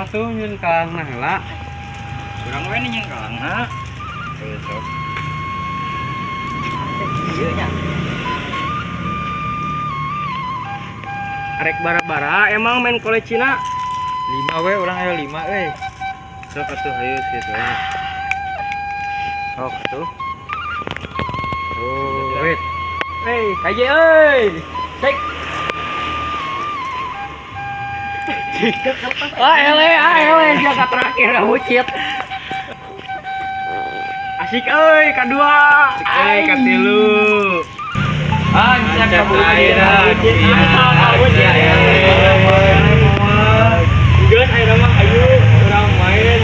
atuh nyun kalang nah heula. Urang we nih yang kalangna. Sok. Ieu nya. Arek bara-bara emang main kolecina 5 we urang aya 5 euy. sok atuh hayu situ we. Sok atuh. Oh, wait. Hei, kaje euy. Cek. ele jaga terakhir bucit. Asik euy kadua. Asik katilu. Anjak terakhir. Geus ayeuna mah ayo urang main.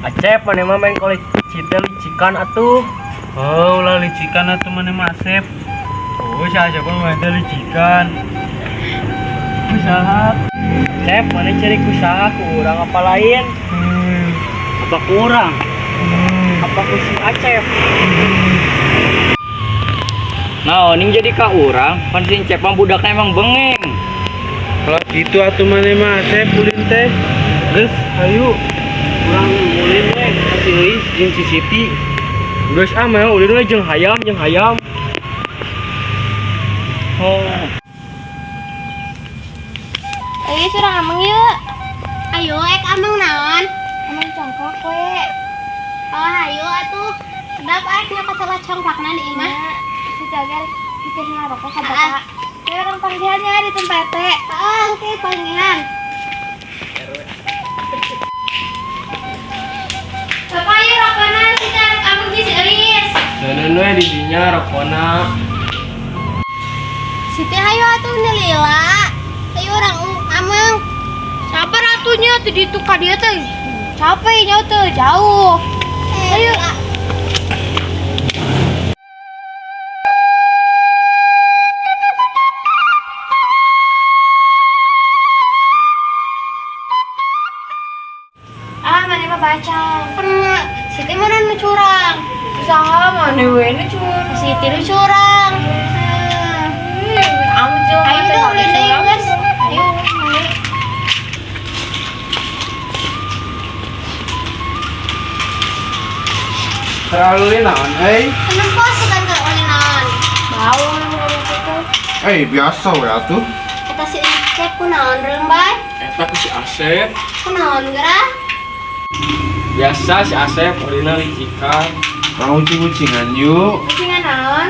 Acep mana mah main kolecita licikan atuh. Oh, ulah licikan atuh mana mah Acep. Oh, siapa main licikan. Usaha. Acep mana cari usaha ku urang apa lain? Apa kurang? Apa ku si Acep? Nah, ning jadi ka urang, pan si Cep mah budakna emang bengeng. Kalau gitu atuh mana mah Acep ulin teh. Geus, ayo. Urang ulin we kasih euy jeung si Siti. Geus mah ulin we jeung hayam. Oh. Surang amang yuk. Ayo amang naon? Amang congkok we. Oh ayo atuh. Sedap nya kasalah congkakna di imah. Si jagar bikin rokok ka bapak. Ya orang panggilannya di tempat teh. Oke panggilan. Bapak yuk rokokna si jagar amang di seuris. Seuneun we di dinya rokona. Siti ayo atuh nelila. Ayo orang amang. Sabar atunya teh di tuka dia teh. Capek nya teh jauh. Ayo. Mana mah baca. Pernah. Siti mana nu curang? Usaha mana we nu curang? Siti nu curang. Ayo dong, udah guys. Ayo. Terlalu naon euy. Kenapa sekan ke olinan? Bau itu. Biasa we atuh. Eta si Cep kunaon rembay? Eta ku si Asep. Kunaon gerah? Biasa si Asep ulina licikan. Mau ucing-ucingan yuk. Kucingan naon?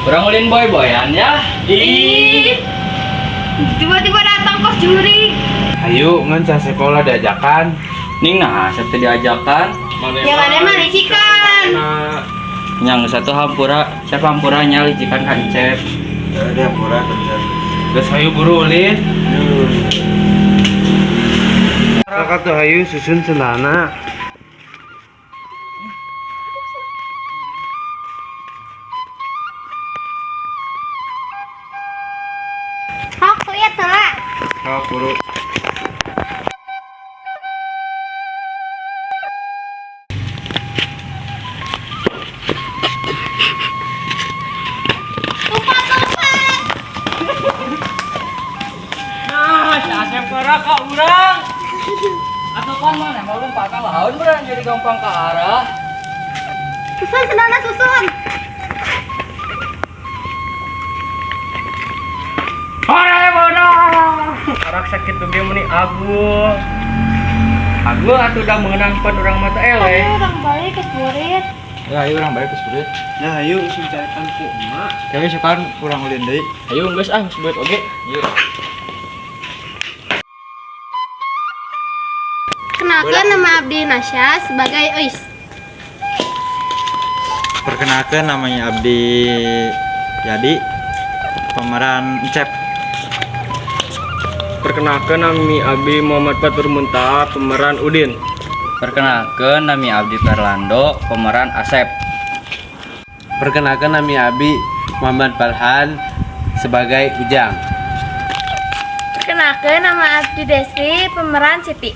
Urang ulin boy-boyan ya. Ih. Tiba-tiba datang kos juri. Ayo ngan sekolah diajakan. Ning nah, asa teh diajakan. Yang ada mah licikan. Yang satu hampura, siapa hampura nya licikan ka Cep. Ada hampura kerja. Geus hayu buru ulin. Kakak tuh hayu susun sendana. Hok lihat lah. Kau buru. Nah, si Asep gerak ka urang. Atuh pan mana mau lompat ka laut beran jadi gampang ke arah. Susun sendana susun. Hore bodoh. Arak sakit tuh dia meni Agul. Agul atuh udah mengenangkan orang mata ele. Orang balik ke murid. Ya, ayo urang balik ke surit. Ya ayo sing carikan ku emak. Kami sekarang kurang ulin deui. Ayo geus sebut oge. Ayo. Kenalkan nama Abdi Nasya sebagai Ois. Perkenalkan namanya Abdi Yadi, pemeran Cep. Perkenalkan nami Abi Muhammad Fatur Muntaha, pemeran Udin. Perkenalkan nami Abdi Perlando, pemeran Asep. Perkenalkan nami Abi Muhammad Falhan sebagai Ujang. Perkenalkan nama Abdi Desi, pemeran Siti.